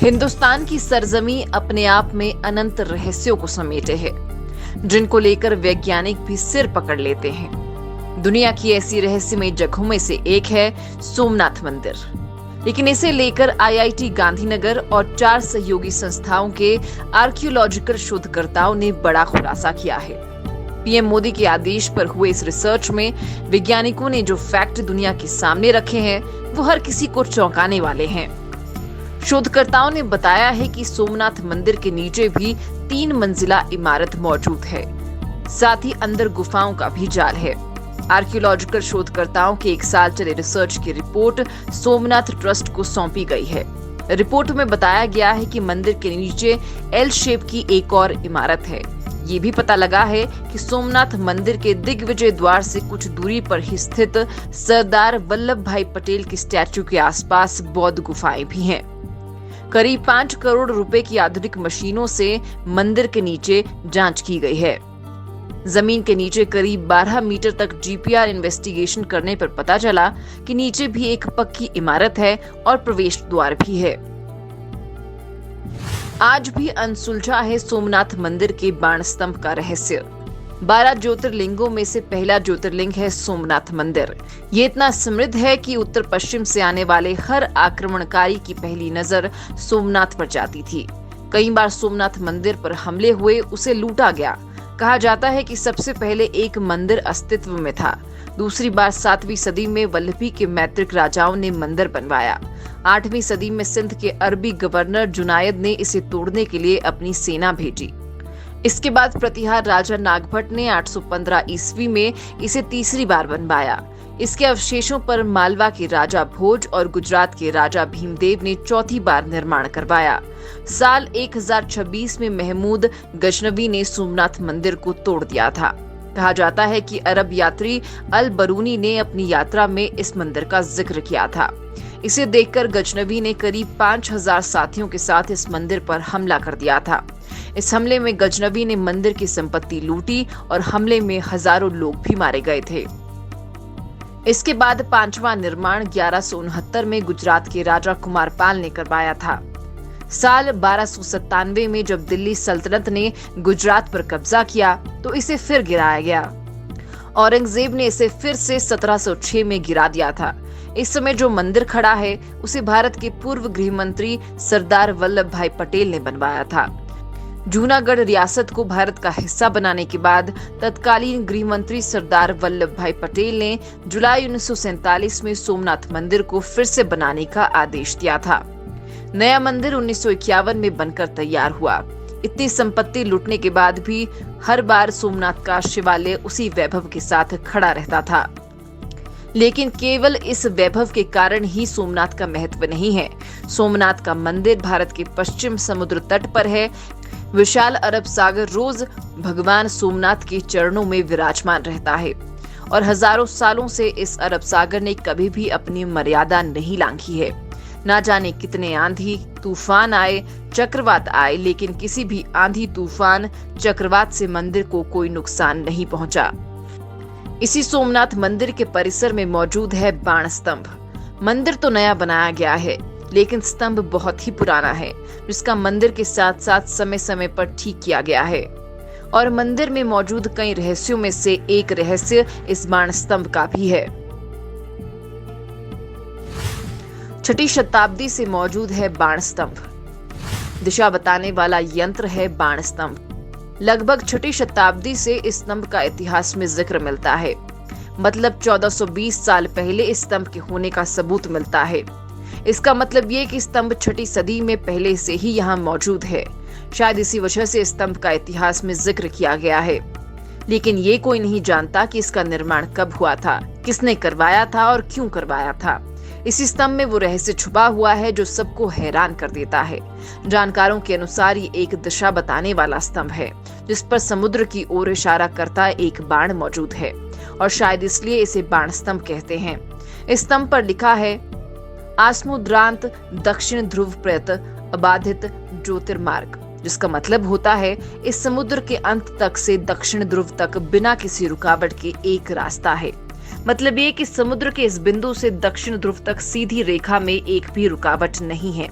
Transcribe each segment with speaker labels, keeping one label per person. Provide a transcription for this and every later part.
Speaker 1: हिंदुस्तान की सरजमी अपने आप में अनंत रहस्यों को समेटे है, जिनको लेकर वैज्ञानिक भी सिर पकड़ लेते हैं। दुनिया की ऐसी रहस्यमय जगहों में से एक है सोमनाथ मंदिर। लेकिन इसे लेकर आईआईटी गांधीनगर और 4 सहयोगी संस्थाओं के आर्कियोलॉजिकल शोधकर्ताओं ने बड़ा खुलासा किया है। पीएम मोदी के आदेश पर हुए इस रिसर्च में वैज्ञानिकों ने जो फैक्ट दुनिया के सामने रखे हैं, वो हर किसी को चौंकाने वाले हैं। शोधकर्ताओं ने बताया है कि सोमनाथ मंदिर के नीचे भी 3 मंजिला इमारत मौजूद है, साथ ही अंदर गुफाओं का भी जाल है। आर्कियोलॉजिकल शोधकर्ताओं के 1 साल चले रिसर्च की रिपोर्ट सोमनाथ ट्रस्ट को सौंपी गई है। रिपोर्ट में बताया गया है कि मंदिर के नीचे एल शेप की एक और इमारत है। ये भी पता लगा है कि सोमनाथ मंदिर के दिग्विजय द्वार से कुछ दूरी पर ही स्थित सरदार वल्लभ भाई पटेल की स्टैच्यू के आसपास बौद्ध गुफाएं भी हैं। करीब 5 करोड़ रुपए की आधुनिक मशीनों से मंदिर के नीचे जांच की गई है। जमीन के नीचे करीब 12 मीटर तक जीपीआर इन्वेस्टिगेशन करने पर पता चला कि नीचे भी एक पक्की इमारत है और प्रवेश द्वार भी है। आज भी अनसुलझा है सोमनाथ मंदिर के बाण स्तंभ का रहस्य। 12 ज्योतिर्लिंगों में से पहला ज्योतिर्लिंग है सोमनाथ मंदिर। ये इतना समृद्ध है कि उत्तर पश्चिम से आने वाले हर आक्रमणकारी की पहली नजर सोमनाथ पर जाती थी। कई बार सोमनाथ मंदिर पर हमले हुए, उसे लूटा गया। कहा जाता है कि सबसे पहले एक मंदिर अस्तित्व में था। दूसरी बार 7वीं सदी में वल्लभी के मैत्रिक राजाओं ने मंदिर बनवाया। 8वीं सदी में सिंध के अरबी गवर्नर जुनायद ने इसे तोड़ने के लिए अपनी सेना भेजी। इसके बाद प्रतिहार राजा नागभट्ट ने 815 ईस्वी में इसे तीसरी बार बनवाया। इसके अवशेषों पर मालवा के राजा भोज और गुजरात के राजा भीमदेव ने चौथी बार निर्माण करवाया। साल 1026 में महमूद गजनवी ने सोमनाथ मंदिर को तोड़ दिया था। कहा जाता है कि अरब यात्री अल बरूनी ने अपनी यात्रा में इस मंदिर का जिक्र किया था। इसे देखकर गजनवी ने करीब 5000 साथियों के साथ इस मंदिर पर हमला कर दिया था। इस हमले में गजनवी ने मंदिर की संपत्ति लूटी और हमले में हजारों लोग भी मारे गए थे। इसके बाद 5वां निर्माण 1169 में गुजरात के राजा कुमारपाल ने करवाया था। साल 1297 में जब दिल्ली सल्तनत ने गुजरात पर कब्जा किया तो इसे फिर गिराया गया। औरंगजेब ने इसे फिर से 1706 में गिरा दिया था। इस समय जो मंदिर खड़ा है उसे भारत के पूर्व गृह मंत्री सरदार वल्लभ भाई पटेल ने बनवाया था। जूनागढ़ रियासत को भारत का हिस्सा बनाने के बाद तत्कालीन गृह मंत्री सरदार वल्लभ भाई पटेल ने जुलाई 1947 में सोमनाथ मंदिर को फिर से बनाने का आदेश दिया था। नया मंदिर 1951 में बनकर तैयार हुआ। इतनी संपत्ति लूटने के बाद भी हर बार सोमनाथ का शिवालय उसी वैभव के साथ खड़ा रहता था। लेकिन केवल इस वैभव के कारण ही सोमनाथ का महत्व नहीं है। सोमनाथ का मंदिर भारत के पश्चिम समुद्र तट पर है। विशाल अरब सागर रोज भगवान सोमनाथ के चरणों में विराजमान रहता है और हजारों सालों से इस अरब सागर ने कभी भी अपनी मर्यादा नहीं लांघी है। ना जाने कितने आंधी तूफान आए, चक्रवात आए, लेकिन किसी भी आंधी तूफान चक्रवात से मंदिर को कोई नुकसान नहीं पहुंचा। इसी सोमनाथ मंदिर के परिसर में मौजूद है बाण स्तंभ। मंदिर तो नया बनाया गया है, लेकिन स्तंभ बहुत ही पुराना है, जिसका मंदिर के साथ साथ समय समय पर ठीक किया गया है। और मंदिर में मौजूद कई रहस्यों में से एक रहस्य इस बाण स्तंभ का भी है। 6ठी शताब्दी से मौजूद है बाण स्तंभ। दिशा बताने वाला यंत्र है बाण स्तंभ। लगभग 6ठी शताब्दी से इस स्तंभ का इतिहास में जिक्र मिलता है। मतलब 1420 साल पहले इस स्तंभ के होने का सबूत मिलता है। इसका मतलब ये कि स्तंभ 6ठी सदी में पहले से ही यहाँ मौजूद है। शायद इसी वजह से स्तंभ का इतिहास में जिक्र किया गया है। लेकिन ये कोई नहीं जानता कि इसका निर्माण कब हुआ था, किसने करवाया था और क्यों करवाया था। इसी स्तंभ में वो रहस्य छुपा हुआ है जो सबको हैरान कर देता है। जानकारों के अनुसार ये एक दिशा बताने वाला स्तंभ है, जिस पर समुद्र की ओर इशारा करता एक बाण मौजूद है और शायद इसलिए इसे बाण स्तंभ कहते हैं। इस स्तंभ पर लिखा है आसमुद्रांत दक्षिण ध्रुव प्रयत अबाधित ज्योतिर्मार्ग, जिसका मतलब होता है इस समुद्र के अंत तक से दक्षिण ध्रुव तक बिना किसी रुकावट के एक रास्ता है। मतलब ये कि समुद्र के इस बिंदु से दक्षिण ध्रुव तक सीधी रेखा में एक भी रुकावट नहीं है।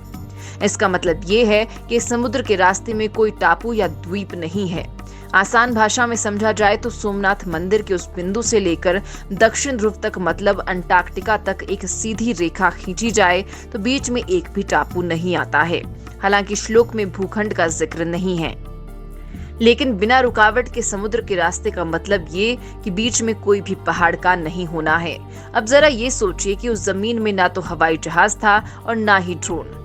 Speaker 1: इसका मतलब ये है कि समुद्र के रास्ते में कोई टापू या द्वीप नहीं है। आसान भाषा में समझा जाए तो सोमनाथ मंदिर के उस बिंदु से लेकर दक्षिण ध्रुव तक मतलब अंटार्कटिका तक एक सीधी रेखा खींची जाए तो बीच में एक भी टापू नहीं आता है। हालांकि श्लोक में भूखंड का जिक्र नहीं है, लेकिन बिना रुकावट के समुद्र के रास्ते का मतलब ये कि बीच में कोई भी पहाड़ का नहीं होना है। अब जरा ये सोचिए कि उस जमीन में ना तो हवाई जहाज था और ना ही ड्रोन।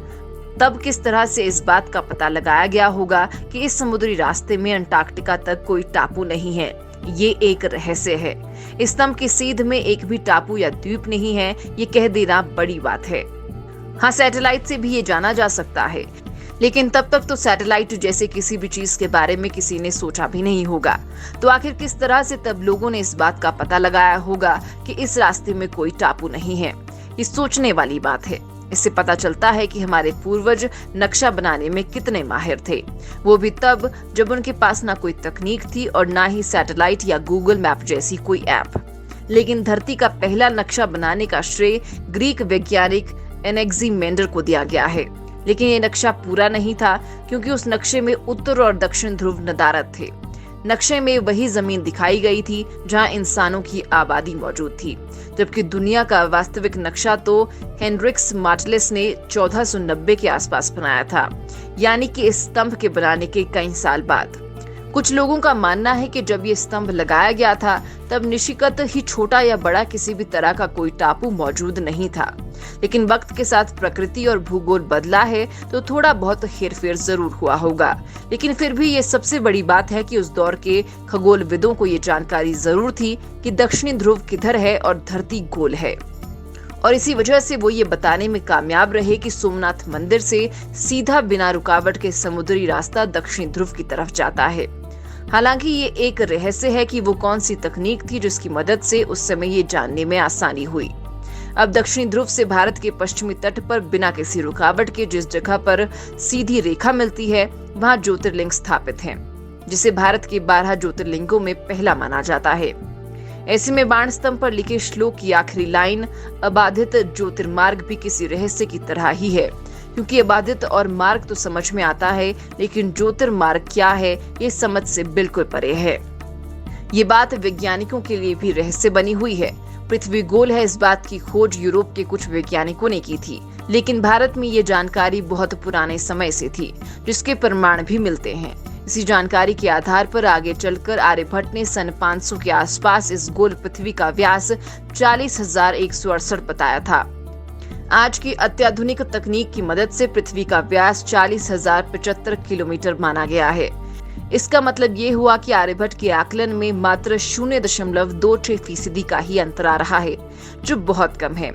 Speaker 1: तब किस तरह से इस बात का पता लगाया गया होगा कि इस समुद्री रास्ते में अंटार्कटिका तक कोई टापू नहीं है? ये एक रहस्य है। इस स्तंभ की सीध में एक भी टापू या द्वीप नहीं है, ये कह देना बड़ी बात है। हाँ, सैटेलाइट से भी ये जाना जा सकता है, लेकिन तब तक तो सैटेलाइट जैसे किसी भी चीज के बारे में किसी ने सोचा भी नहीं होगा। तो आखिर किस तरह से तब लोगों ने इस बात का पता लगाया होगा कि इस रास्ते में कोई टापू नहीं है? ये सोचने वाली बात है। इससे पता चलता है कि हमारे पूर्वज नक्शा बनाने में कितने माहिर थे, वो भी तब जब उनके पास ना कोई तकनीक थी और ना ही सैटेलाइट या गूगल मैप जैसी कोई ऐप। लेकिन धरती का पहला नक्शा बनाने का श्रेय ग्रीक वैज्ञानिक एनेक्सिमेंडर को दिया गया है। लेकिन ये नक्शा पूरा नहीं था, क्योंकि उस नक्शे में उत्तर और दक्षिण ध्रुव नदारद थे। नक्शे में वही जमीन दिखाई गई थी जहां इंसानों की आबादी मौजूद थी, जबकि दुनिया का वास्तविक नक्शा तो हेनरिक्स मार्टलेस ने 1490 के आसपास बनाया था, यानी कि इस स्तंभ के बनाने के कई साल बाद। कुछ लोगों का मानना है कि जब ये स्तंभ लगाया गया था तब निशिकत ही छोटा या बड़ा किसी भी तरह का कोई टापू मौजूद नहीं था। लेकिन वक्त के साथ प्रकृति और भूगोल बदला है तो थोड़ा बहुत हेरफेर जरूर हुआ होगा। लेकिन फिर भी ये सबसे बड़ी बात है कि उस दौर के खगोलविदों को ये जानकारी जरूर थी कि दक्षिणी ध्रुव किधर है और धरती गोल है, और इसी वजह से वो ये बताने में कामयाब रहे कि सोमनाथ मंदिर से सीधा बिना रुकावट के समुद्री रास्ता दक्षिणी ध्रुव की तरफ जाता है। हालांकि ये एक रहस्य है कि वो कौन सी तकनीक थी जिसकी मदद से उस समय ये जानने में आसानी हुई। अब दक्षिणी ध्रुव से भारत के पश्चिमी तट पर बिना किसी रुकावट के जिस जगह पर सीधी रेखा मिलती है वहां ज्योतिर्लिंग स्थापित है, जिसे भारत के 12 ज्योतिर्लिंगों में पहला माना जाता है। ऐसे में बाण स्तंभ पर लिखे श्लोक की आखिरी लाइन अबाधित ज्योतिर्मार्ग भी किसी रहस्य की तरह ही है, क्योंकि अबाधित और मार्ग तो समझ में आता है, लेकिन ज्योतिर्मार्ग क्या है ये समझ से बिल्कुल परे है। ये बात वैज्ञानिकों के लिए भी रहस्य बनी हुई है। पृथ्वी गोल है, इस बात की खोज यूरोप के कुछ वैज्ञानिकों ने की थी, लेकिन भारत में ये जानकारी बहुत पुराने समय से थी, जिसके प्रमाण भी मिलते हैं। इसी जानकारी के आधार पर आगे चलकर आर्यभट्ट ने सन 500 के आसपास इस गोल पृथ्वी का व्यास 40,168 बताया था। आज की अत्याधुनिक तकनीक की मदद से पृथ्वी का व्यास 40,075 किलोमीटर माना गया है। इसका मतलब ये हुआ कि आर्यभट्ट के आकलन में मात्र 0.26% का ही अंतर आ रहा है, जो बहुत कम है।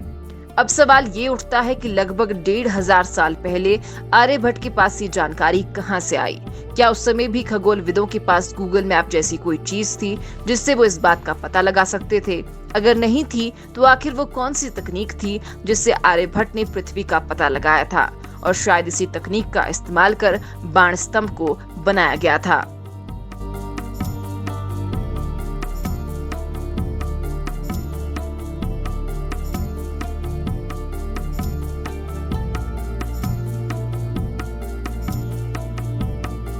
Speaker 1: अब सवाल ये उठता है कि लगभग 1,500 साल पहले आर्यभट्ट के पास ये जानकारी कहां से आई? क्या उस समय भी खगोलविदों के पास गूगल मैप जैसी कोई चीज थी जिससे वो इस बात का पता लगा सकते थे? अगर नहीं थी तो आखिर वो कौन सी तकनीक थी जिससे आर्यभट्ट ने पृथ्वी का पता लगाया था? और शायद इसी तकनीक का इस्तेमाल कर बाण स्तंभ को बनाया गया था।